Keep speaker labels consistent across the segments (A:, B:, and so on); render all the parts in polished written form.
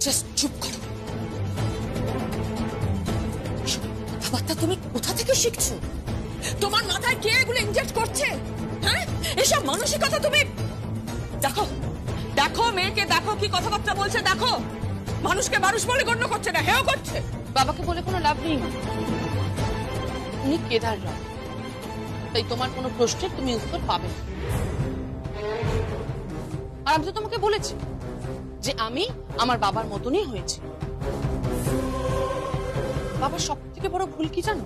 A: Just চুপ করো। কথাবার্তা তুমি কোথা থেকে শিখছো? তোমার মাথায় কে এগুলো ইনজেক্ট করছে? হ্যাঁ, এসব মানসিকতা তুমি দেখো, দেখো মেয়েকে দেখো কি কথাবার্তা বলছে, দেখো মানুষকে মানুষ বলে গণ্য করছে না, হেও করছে।
B: বাবাকে বলে কোনো লাভ নেই মা, উনি কেদার রায়, তাই তোমার কোনো প্রশ্নের তুমি উত্তর পাবে না। আর আমি তো তোমাকে বলেছি যে আমি আমার বাবার মতনই হয়েছি। বাবার সব থেকে বড় ভুল কি জানো?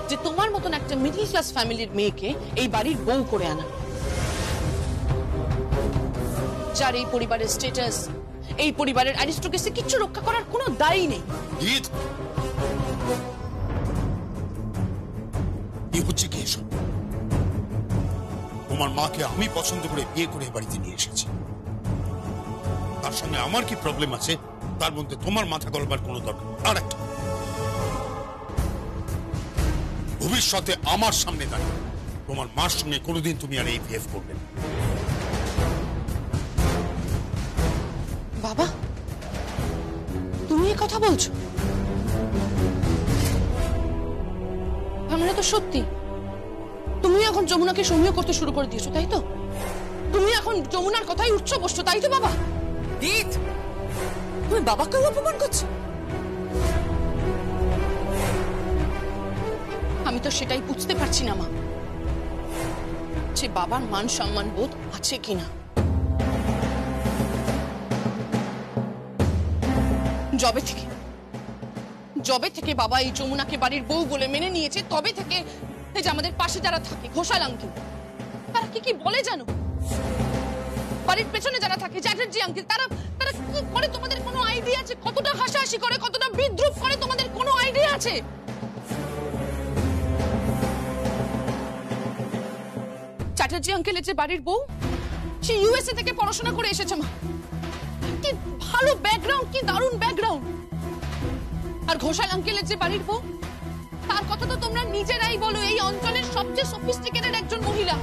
B: যে তোমার মতন একটা মিডল ক্লাস ফ্যামিলির মেয়েকে এই বাড়ির বউ করে আনা, যার এই পরিবারের স্ট্যাটাস, এই পরিবারের অ্যারিস্টোক্রেসি কিচ্ছু রক্ষা করার কোনো দায়ী নেই।
C: কি হচ্ছে কি এসব? তোমার মাকে আমি পছন্দ করে বিয়ে করে বাড়িতে নিয়ে এসেছি, তার সঙ্গে আমার কি প্রবলেম আছে তার মধ্যে তোমার মাথা গলবার কোনো দরকার। আর একটা, ভবিষ্যতে আমার সামনে দাঁড়িয়ে তোমার মার সঙ্গে কোনোদিন তুমি আর এই বিহেভ করবে না।
B: বাবা, তুমি এই কথা বলছো? আমরা তো সত্যি তুমি এখন যমুনাকে সমীহ করতে শুরু করে দিয়েছো, তাই তো? তুমি এখন যমুনার কথাই উঠছো বসছো, তাই তো বাবা?
A: দিত, তুমি বাবাকেও অপমান করছো।
B: আমি তো সেটাই বুঝতে পারছি না মা, যে বাবার মান সম্মান বোধ আছে কিনা। জবে থেকে বাবা এই যমুনাকে বাড়ির বউ বলে মেনে নিয়েছে, তবে থেকে এই যে আমাদের পাশে যারা থাকে ঘোষাল আঙ্কেল, তারা কি কি বলে জানো? বাড়ির পেছনে যারা থাকে চ্যাটার্জি আঙ্কেল, তারা তারা কি করে তোমাদের কোনো আইডিয়া আছে? কতটা হাসাহাসি করে, কতটা বিদ্রুপ করে, তোমাদের কোনো আইডিয়া আছে? চ্যাটার্জি আঙ্কেলের যে বাড়ির বউ, সে ইউএসএ থেকে পড়াশোনা করে এসেছে মা। কি ভালো ব্যাকগ্রাউন্ড, কি দারুণ ব্যাকগ্রাউন্ড। আর ঘোষাল আঙ্কেলের যে বাড়ির বউ, তার কথা তো তোমরা নিজেরাই বলো, এই অঞ্চলের সবচেয়ে সফিস্টিকেটেড একজন মহিলা।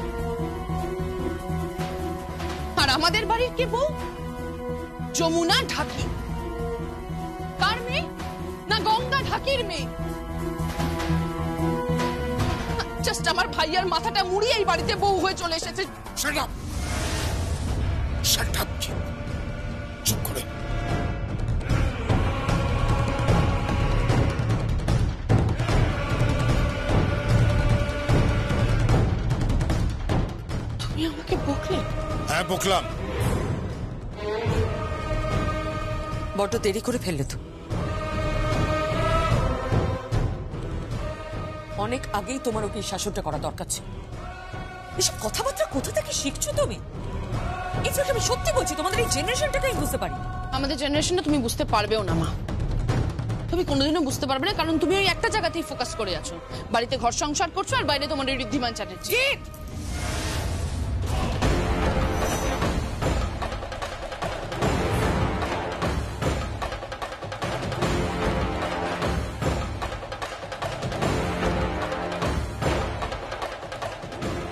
B: আর আমাদের বাড়ির কে বউ? যমুনা ঢাকি। কার মেয়ে? না গঙ্গা ঢাকির মেয়ে। জাস্ট আমার ভাইয়ার মাথাটা মুড়িয়ে এই বাড়িতে বউ হয়ে চলে এসেছে।
C: Shut up! Shut up! চুপ করে।
B: তুমি আমাকে বকলে?
C: হ্যাঁ বকলাম।
A: বড্ড দেরি করে ফেললে তো। অনেক আগেই তোমার ওকে শাসনটা করা দরকার ছিল। এসব কথাবার্তা কোথা থেকে শিখছো তুমি? ইনফ্যাক্ট আমি সত্যি বলছি, তোমাদের এই জেনারেশনটাকে আমি বুঝতে পারি।
B: আমাদের জেনারেশনটা তুমি বুঝতে পারবেও না মা, তুমি কোনোদিনও বুঝতে পারবে না, কারণ তুমি ওই একটা জায়গাতেই ফোকাস করে আছো। বাড়িতে ঘর সংসার করছো আর বাইরে তোমার ঋদ্ধিমান চ্যাটার্জি।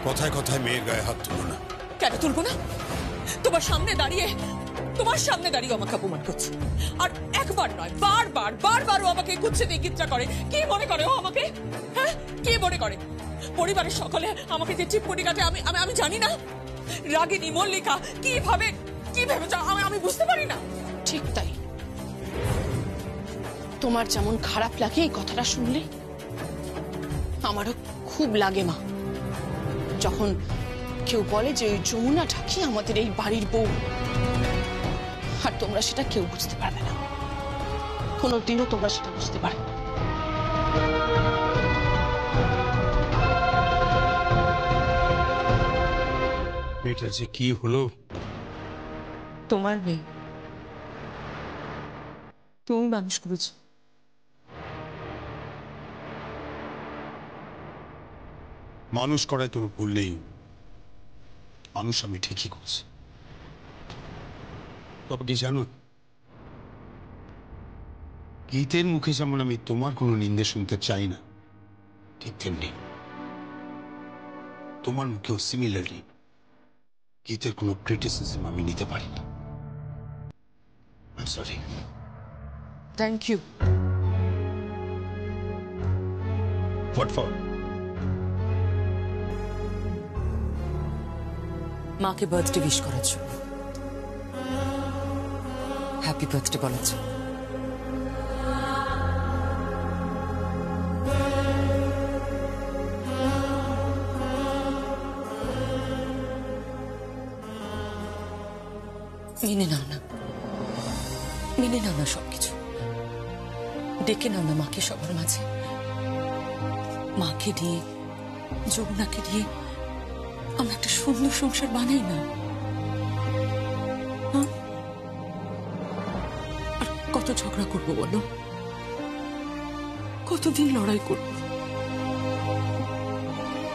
C: কথায় কথায় মেয়ের গায়ে হাত তুলো না।
A: কেন তুলবো না? তোমার সামনে দাঁড়িয়ে আমাকে অপমান করছে। আর একবার নয়, বারবার ও আমাকে কুচ্ছে দিয়ে গিত্রা করে। কি মনে করে ও আমাকে? হ্যাঁ, কি মনে করে? পরিবারের সকলে আমাকে যে চিপকুটি কাটে আমি জানি না? রাগিনী মল্লিকা কিভাবে আমি বুঝতে পারি না।
B: ঠিক তাই, তোমার যেমন খারাপ লাগে এই কথাটা শুনলে, আমারও খুব লাগে মা, যখন কেউ বলে যে ওই যমুনা ঢাকি আমাদের এই বাড়ির বউ। আর তোমরা সেটা কেউ বুঝতে পারবে না, কোনোদিনও তোমরা সেটা বুঝতে পারবে না।
C: এটা যে কি হলো?
A: তোমার মেয়ে, তুমি মানুষ করেছো।
C: মানুষ করায় তোর ভুল নেই, মানুষ আমি ঠিকই করছি। তবে কি জানো, গীতের মুখে যেমন আমি তোমার কোনো নিন্দে শুনতে চাই না, ঠিক তেমনি তোমার মুখেও সিমিলারলি গীতের কোনো ক্রিটিসিজম আমি নিতে পারি না।
D: I'm sorry.
B: Thank you.
D: What for?
A: মাকে বার্থডে উইশ করেছ, হ্যাপি বার্থডে বলেছ। মেনে নাও না, মেনে নাও না সবকিছু, ডেকে নাও না মাকে সবার মাঝে। মাকে নিয়ে, যমুনাকে নিয়ে আমরা একটা সুন্দর সংসার বানাই না? আর কত ঝগড়া করবো বলো, কতদিন লড়াই করবো?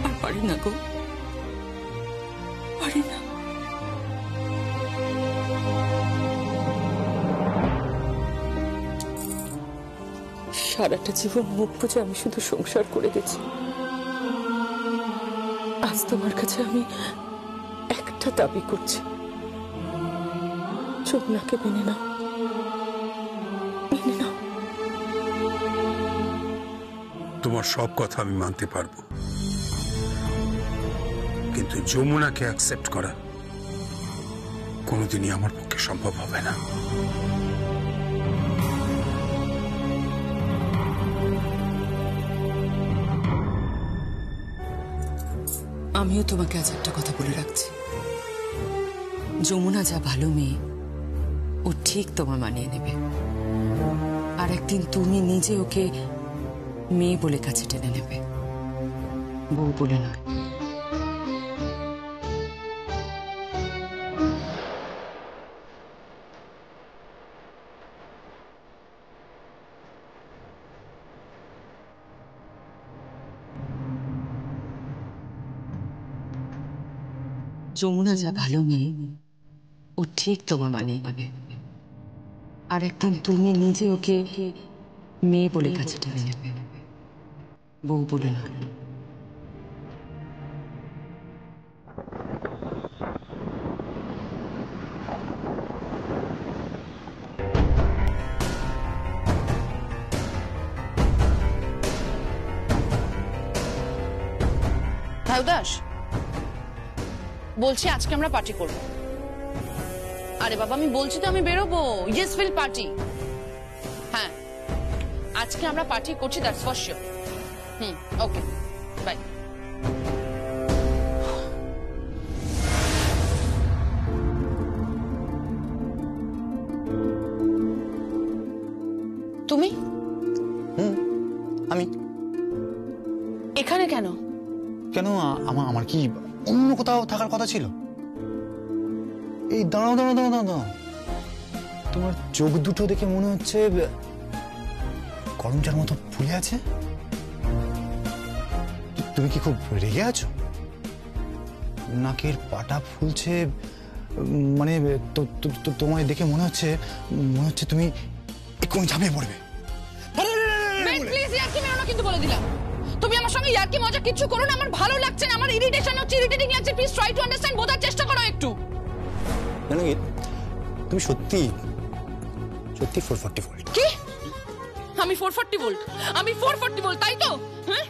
A: আর পারি না গো, পারি না। সারাটা জীবন মুখ বুঝে আমি শুধু সংসার করে গেছি। আজ তোমার কাছে আমি একটা দাবি করছি, যমুনাকে মেনে নাও, মেনে নাও।
C: তোমার সব কথা আমি মানতে পারবো, কিন্তু যমুনাকে অ্যাকসেপ্ট করা কোনোদিনই আমার পক্ষে সম্ভব হবে না।
A: আমিও তোমাকে আজ একটা কথা বলে রাখছি, যমুনা যা ভালো মেয়ে ও ঠিক তোমার মানিয়ে নেবে। আর একদিন তুমি নিজে ওকে মেয়ে বলে কাছে টেনে নেবে, বউ বলে নয়। যমুনা যা ভালো মেয়ে ও ঠিক তোমার মানিয়ে নেবে। আর একদিন তুমি নিজে ওকে মেয়ে বলে কাছে টেনে নেবে, বউ বলে না।
B: দাস বলছি আজকে আমরা পার্টি করব। আরে বাবা আমি বলছি তো আমি বেরোবো। Yes will party. হ্যাঁ আজকে আমরা পার্টি করছি, that's for sure. Okay bye. তুমি
D: আমি
B: এখানে কেন?
D: কেন আমার কি অন্য কোথাও থাকার কথা ছিল? এই দাঁড়াও দাঁড়াও দাঁড়াও দাঁড়াও, তোমার চোখ দুটো দেখে মনে হচ্ছে করমচার মতো ফুলে আছে। তুমি কি খুব রেগে আছো? নাকের পাটা ফুলছে, মানে তোমায় দেখে মনে হচ্ছে তুমি এক্ষুনি ঝাঁপিয়ে পড়বে।
B: প্লিজ ইয়ার্কি মেরো না, কিন্তু বলে দিলাম তুমি আমার সঙ্গে ইয়ার্কি মজা কিছু করো না, আমার ভালো লাগছে না, আমার ইরিটেশন হচ্ছে, ইরিটেটিং লাগছে। প্লিজ ট্রাই টু আন্ডারস্ট্যান্ড, বোঝার চেষ্টা করো একটু।
D: জানো কি তুমি সত্যি 440 ভোল্ট।
B: কি? আমি 440 ভোল্ট? আমি 440 ভোল্ট তাই তো? হ্যাঁ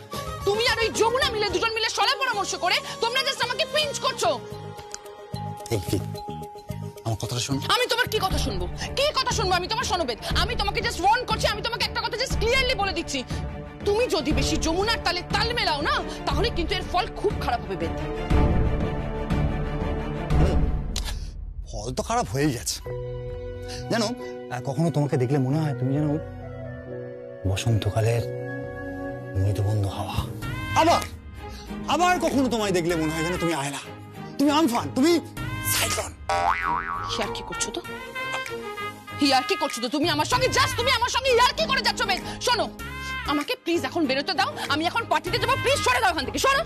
B: তুমি আর ওই যমুনা মিলে দুজন মিলে সলা পরামর্শ করে তোমরা জাস্ট আমাকে পিঞ্চ করছো।
D: এই কি আমার কথাটা শোনো।
B: আমি তোমার কি কথা শুনবো? কি কথা শুনবো? আমি তোমার শোনবেদ? আমি তোমাকে জাস্ট ওয়ার্ন করছি, আমি তোমাকে একটা কথা জাস্ট ক্লিয়ারলি বলে দিচ্ছি, তুমি যদি বেশি যমুনার তালে তাল মেলাও না তাহলে কিন্তু এর ফল খুব খারাপ হবে বেদ।
D: ফল তো খারাপ হয়ে গেছে জানো। কখনো তোমাকে দেখলে মনে হয় তুমি যেন বসন্তকালের মৃদুবন্ধ হাওয়া। আবার কখনো তোমায় দেখলে মনে হয় যেন তুমি আয়লা, তুমি আমফান, তুমি সাইক্লোন।
B: ইয়ার্কি করছো তো? ইয়ার্কি করছো তো তুমি আমার সঙ্গে? জাস্ট তুমি আমার সঙ্গে ইয়ার্কি করে যাচ্ছ বেদ। শোনো আমাকে প্লিজ এখন বেরোতে দাও, আমি এখন পার্টিতে যাবো, প্লিজ সরে দাও এখান থেকে, সরো।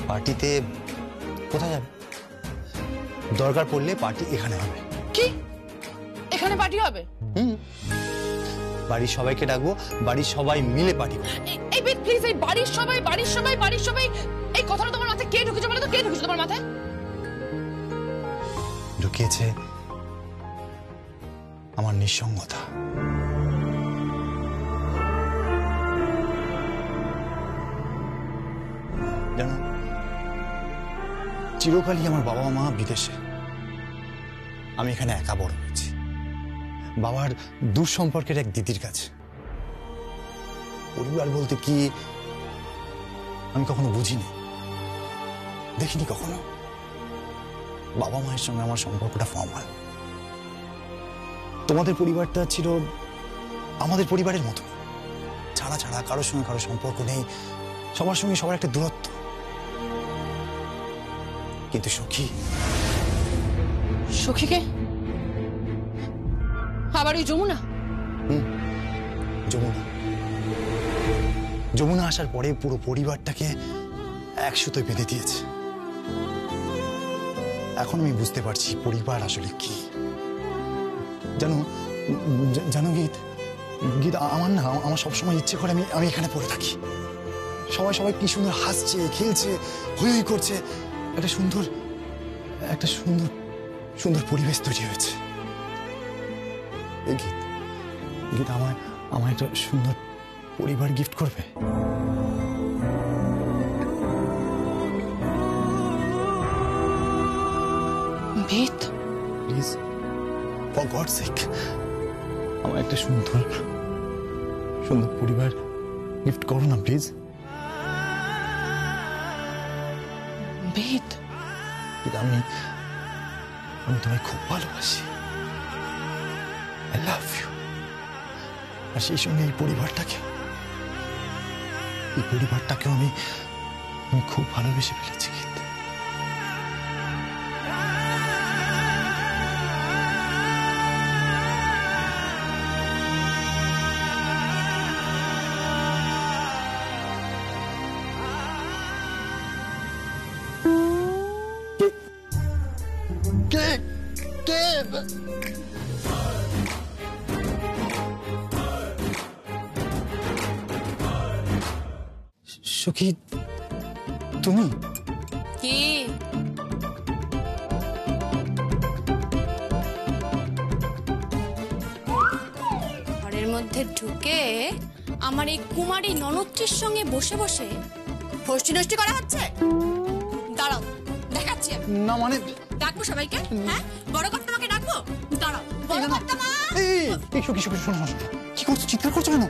D: পার্টিতে কোথায় যাবে? দরকার পড়লে পার্টি এখানে হবে।
B: কি এখানে পার্টি হবে?
D: বাড়ির সবাইকে ডাকবো, বাড়ির সবাই মিলে পার্টি করবো।
B: এই বেদ প্লিজ প্লিজ, এই বাড়ির সবাই এই কথাটা তোমার মাথায় কে ঢুকেছে বলো তো? কে ঢুকেছে তোমার মাথায়?
D: ঢুকিয়েছে আমার নিঃসঙ্গতা। জানো, চিরকালই আমার বাবা মা বিদেশে, আমি এখানে একা বড় হয়েছি বাবার দূর সম্পর্কের এক দিদির কাছে। পরিবার বলতে কি আমি কখনো বুঝিনি, দেখিনি কখনো। বাবা মায়ের সঙ্গে আমার সম্পর্কটা ফর্মাল। তোমাদের পরিবারটা ছিল আমাদের পরিবারের মতো, ছাড়া ছাড়া, কারোর সঙ্গে কারো সম্পর্ক নেই, সবার সঙ্গে সবার একটা দূরত্ব। কিন্তু
B: সখীকে আবার ওই যমুনা?
D: যমুনা আসার পরে পুরো পরিবারটাকে এক সুতোয় বেঁধে দিয়েছে। এখন আমি বুঝতে পারছি পরিবার আসলে কি। জানো গীত, আমার সবসময় ইচ্ছে করে আমি এখানে পড়ে থাকি। সবাই কি সুন্দর হাসছে, খেলছে, হই হই করছে, একটা সুন্দর পরিবেশ তৈরি হয়েছে। এই গীত আমার একটা সুন্দর পরিবার গিফট করবে।
B: ভীত,
D: প্লিজ, ফর গডস সেক, আমার একটা সুন্দর পরিবার গিফট করো না প্লিজ।
B: ভীত,
D: আমি তোমায় খুব ভালোবাসি। I love you. আর সেই সঙ্গে এই পরিবারটাকেও আমি খুব ভালোবেসে ফেলেছি। সখী, তুমি
B: কি?
E: ঘরের মধ্যে ঢুকে আমার এই কুমারী ননদটির সঙ্গে বসে বসে ফষ্টি নষ্টি করা হচ্ছে? দাঁড়াও, দেখাচ্ছি আমি।
D: না মানে
E: ডাকবো সবাইকে? হ্যাঁ, বড় কর্তামাকে ডাকবো? দাঁড়াও, বড় কর্তামা।
D: সখী, শোনো, কি করছো? চিৎকার করছো কেন?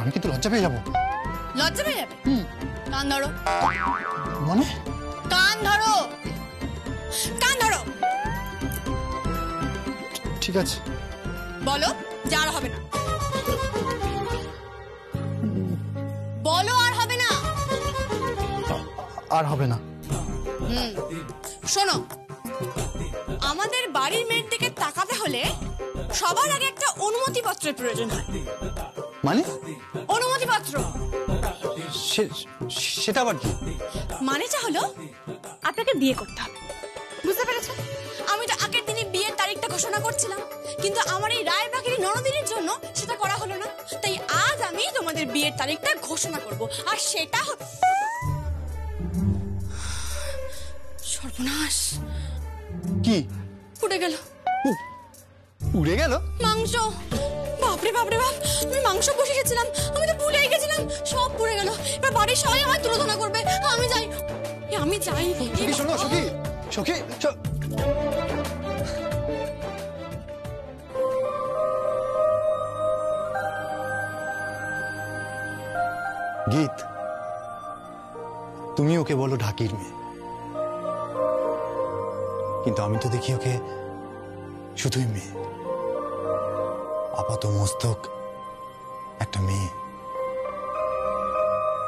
D: আমি কিন্তু লজ্জা পেয়ে যাবো।
E: লজ্জা পেয়ে যাবে? কান ধরো।
D: মানে?
E: কান ধরো।
D: ঠিক আছে,
E: বলো যে আর হবে না। বলো আর হবে না।
D: আর হবে না।
E: শোনো, আমাদের বাড়ির মেয়ের দিকে তাকাতে হলে সবার আগে একটা অনুমতি পত্রের প্রয়োজন হয়।
D: মানে?
E: অনুমতি পত্র।
D: সেটা আবার কি?
E: মানেটা হলো আপনাকে বিয়ে করতে হবে। বুঝতে পেরেছেন? আমি তো আগের দিনই বিয়ের তারিখটা ঘোষণা করছিলাম, কিন্তু আমার এই রায়বাগিরি ননদিনীর জন্য সেটা করা হলো না। তাই আজ আমি তোমাদের বিয়ের তারিখটা ঘোষণা করব, আর সেটা সর্বনাশ।
D: কি?
E: উড়ে গেল।
D: উড়ে গেল
E: মাংস। বাপরে বাপ, আমি মাংস বসে গেছিলাম, আমি তো ভুলেই গেছিলাম, সব পুড়ে গেল। এবার বাড়ির সবাই আমায় তুলনা করবে। আমি যাই।
D: শোনো সখী, গীত, তুমি ওকে বলো ঢাকির মেয়ে, কিন্তু আমি তো দেখি ওকে শুধুই মেয়ে, আপাত মস্তক একটা মেয়ে।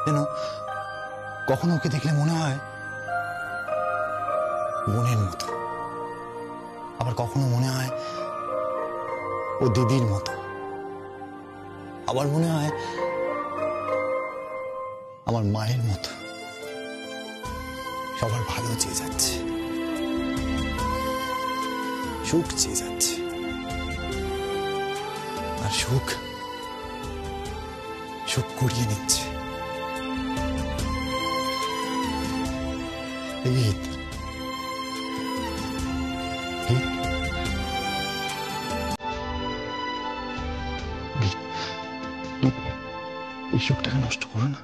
D: যেন কখনো ওকে দেখলে মনে হয় বোনের মতো, আবার কখনো মনে হয় ও দিদির মতো, আবার মনে হয় আমার মায়ের মতো। সবার ভালো চেয়ে যাচ্ছে, সুখ চেয়ে যাচ্ছে, আর সুখ কুড়িয়ে নিচ্ছে। গীত, এই সুখটাকে নষ্ট করো না।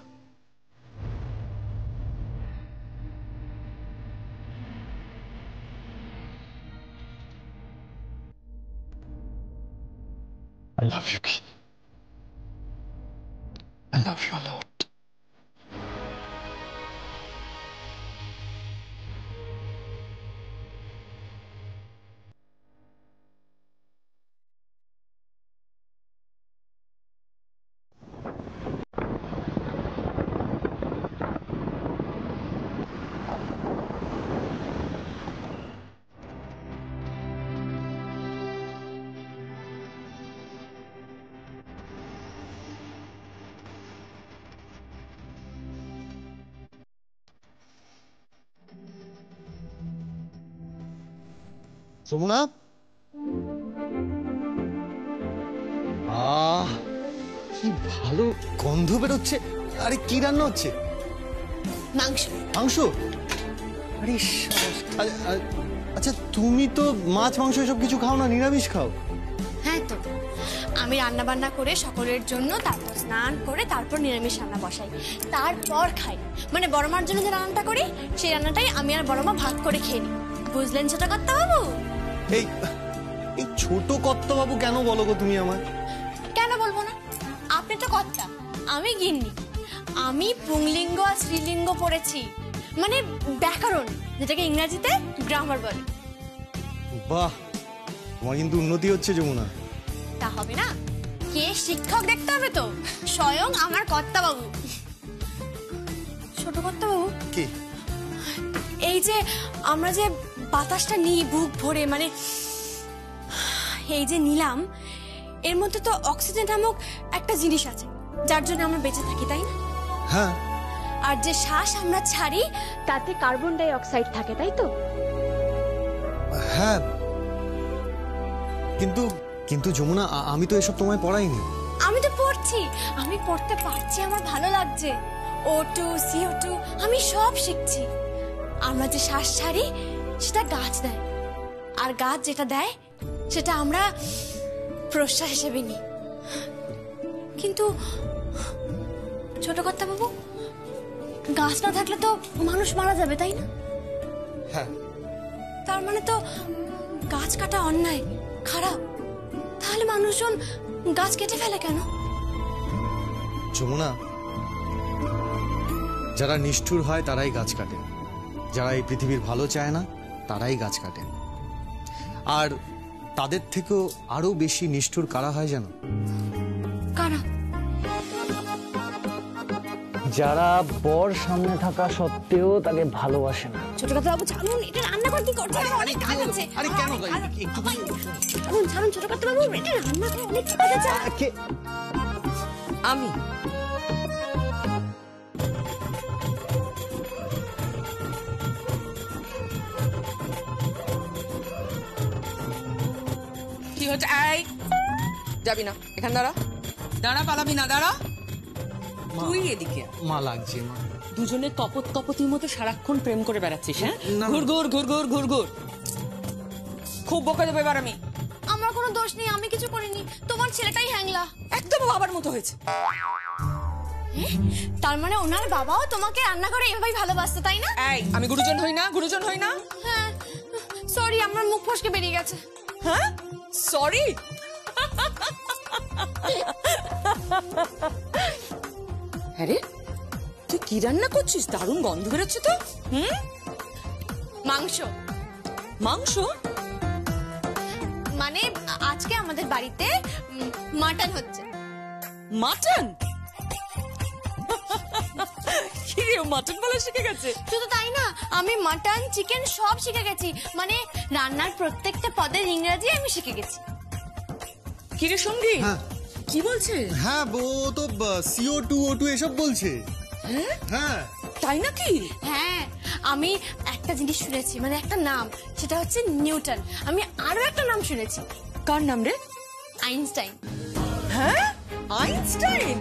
D: I love you, Keith. I love you a lot. Jamuna, কি ভালো গন্ধ বেরোচ্ছে। আরে কি রান্না হচ্ছে?
E: মাংস।
D: মাংস? আরে আচ্ছা, তুমি তো মাছ মাংস এসব কিছু খাও না, নিরামিষ খাও?
E: হ্যাঁ তো, আমি রান্না বান্না করে সকলের জন্য, তারপর স্নান করে তারপর নিরামিষ রান্না বসাই, তারপর খাই। মানে বড় মার জন্য যে রান্নাটা করি সেই রান্নাটাই আমি আর বড় মা ভাগ করে খেয়ে নিই। বুঝলেন ছোট কর্তা বাবু?
D: এই এই ছোট কর্তা বাবু কেন বলো গো তুমি আমার?
E: কেন বলবো না? আপনি তো কর্তা, আমি গিন্নি। আমি পুংলিঙ্গ আর স্ত্রীলিঙ্গ পড়েছি, মানে ব্যাকরণ, যেটাকে ইংরেজিতে গ্রামার বলে।
D: বাহ, তোমার কিন্তু উন্নতি হচ্ছে যমুনা।
E: তা হবে না? কে শিক্ষক দেখতে হবে তো, স্বয়ং আমার কর্তা বাবু। ছোট কর্তা বাবু,
D: কি
E: এই যে আমরা যে বাতাসটা নিই বুক ভরে, মানে এই যে নিলাম, এর মধ্যে তো অক্সিজেন নামক একটা জিনিস আছে যার জন্য আমরা বেঁচে থাকি, তাই না?
D: হ্যাঁ।
E: আর যে শ্বাস আমরা ছাড়ি তাতে কার্বন ডাই অক্সাইড থাকে, তাই তো?
D: হ্যাঁ, কিন্তু কিন্তু যমুনা, আমি তো এসব তোমায় পড়াইনি।
E: আমি তো পড়ছি, আমি পড়তে পারছি, আমার ভালো লাগছে। O2, CO2 আমি সব শিখছি। আমরা যে শ্বাস ছাড়ি সেটা গাছ দেয়, আর গাছ যেটা দেয় সেটা আমরা প্রশ্বাস হিসেবে নিই। কিন্তু ছোট কর্তা বাবু, গাছ না থাকলে তো মানুষ মারা যাবে, তাই না?
D: হ্যাঁ।
E: তার মানে তো গাছ কাটা অন্যায়, খারাপ। তাহলে মানুষজন গাছ কেটে ফেলে কেন?
D: যমুনা, যারা নিষ্ঠুর হয় তারাই গাছ কাটে, যারা এই পৃথিবীর ভালো চায় না তারাই গাছ কাটে। আর তাদের থেকেও আরো বেশি নিষ্ঠুর কারা হয় জানো?
E: কারা?
F: যারা বর সামনে থাকা সত্ত্বেও তাকে ভালোবাসে না।
E: ছোট কথা বাবু, ছাড়ুন, এটা রান্না করতে করতে অনেক কাজ আছে।
D: আরে কেন?
E: ছাড়ুন ছাড়ুন ছোট কথা বাবু, এটা রান্না করে অনেক কাজ আছে।
A: আমি কি হচ্ছে? এই যাবি না, এখানে দাঁড়া, দাঁড়া, পালাবি না, দাঁড়া। তুই এদিকে
D: মা লাগছে। মা,
A: দুজনে তপতির মতো সারাক্ষণ প্রেম করে বেড়াচ্ছিস, হ্যাঁ?
D: না।
A: ঘুরঘুর ঘুরঘুর ঘুরঘুর। খুব বকা দেবো এবার আমি।
E: আমার কোনো দোষ নেই, আমি কিছু করিনি, তোমার ছেলেটাই হ্যাংলা।
A: একদম বাবার মতো হয়েছে।
E: তার মানে ওনার বাবাও তোমাকে রান্না করে এভাবেই ভালোবাসতো, তাই না?
A: এই, আমি গুরুজন হই না? গুরুজন হই না?
E: হ্যাঁ, সরি, আমার মুখ ফসকে বেরিয়ে গেছে।
A: হ্যাঁ, সরি। আরে তুই কি রান্না করছিস? দারুণ গন্ধ বেরোচ্ছে তো।
E: মাংস।
A: মাংস?
E: মানে আজকে আমাদের বাড়িতে মাটন হচ্ছে।
A: মাটন? কি রে, মাটন বলা শিখে গেছে?
E: শুধু তাই না, আমি মাটন চিকেন সব শিখে গেছি। মানে রান্নার প্রত্যেকটা পদের ইংরেজি আমি শিখে গেছি।
A: কি রে সঙ্গী,
D: হ্যাঁ।
A: কি বলছে?
D: হ্যাঁ, ও তো CO2 O2 এসব বলছে। হ্যাঁ,
A: তাই নাকি?
E: হ্যাঁ, আমি একটা জিনিস শুনেছি, মানে একটা নাম, সেটা হচ্ছে নিউটন। আমি আরো একটা নাম শুনেছি।
A: কার নাম রে?
E: আইনস্টাইন।
A: হ্যাঁ, আইনস্টাইন?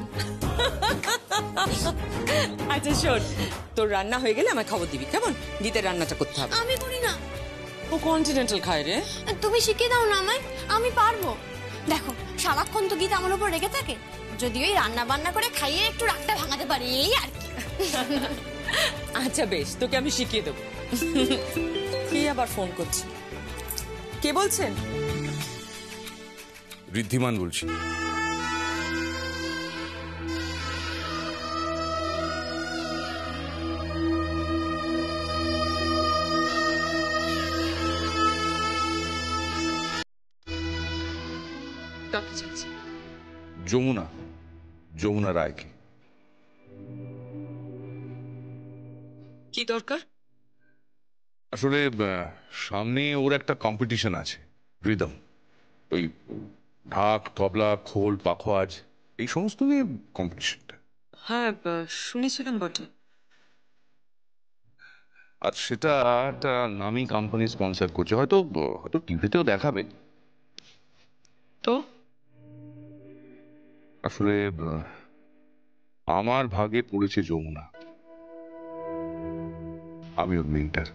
A: আচ্ছা শোন, তোর রান্না হয়ে গেলে আমায় খবর দিবি, কেমন? গীতের রান্নাটা করতে হবে।
E: আমি করি না।
A: ও কন্টিনেন্টাল খায় রে।
E: তুমি শিখিয়ে দাও না আমায়, আমি পারবো। দেখো সারাক্ষণ তো গীত আমার উপর রেগে থাকে, যদি ওই রান্না বান্না করে খাইয়ে একটু রাগটা ভাঙাতে পারি এই আর কি।
A: আচ্ছা বেশ, তোকে আমি শিখিয়ে দেবো। কে আবার ফোন করছে? কে বলছেন?
C: ঋদ্ধিমান বলছি।
G: যমুনা রায়কে।
A: কি দরকার?
G: আসলে সামনে ওর একটা কম্পিটিশন আছে, রিদম, ওই ঢাক, তবলা, খোল, পাখোয়াজ, এই সমস্ত নিয়ে কম্পিটিশনটা।
A: হ্যাঁ শুনেছিলাম বটে।
G: আর সেটা একটা নামি কোম্পানি স্পন্সর করছে, হয়তো হয়তো টিভিতেও দেখাবে।
A: তো
G: আসলে আমার ভাগে পড়েছে যমুনা, আমি ওর মেন্টার।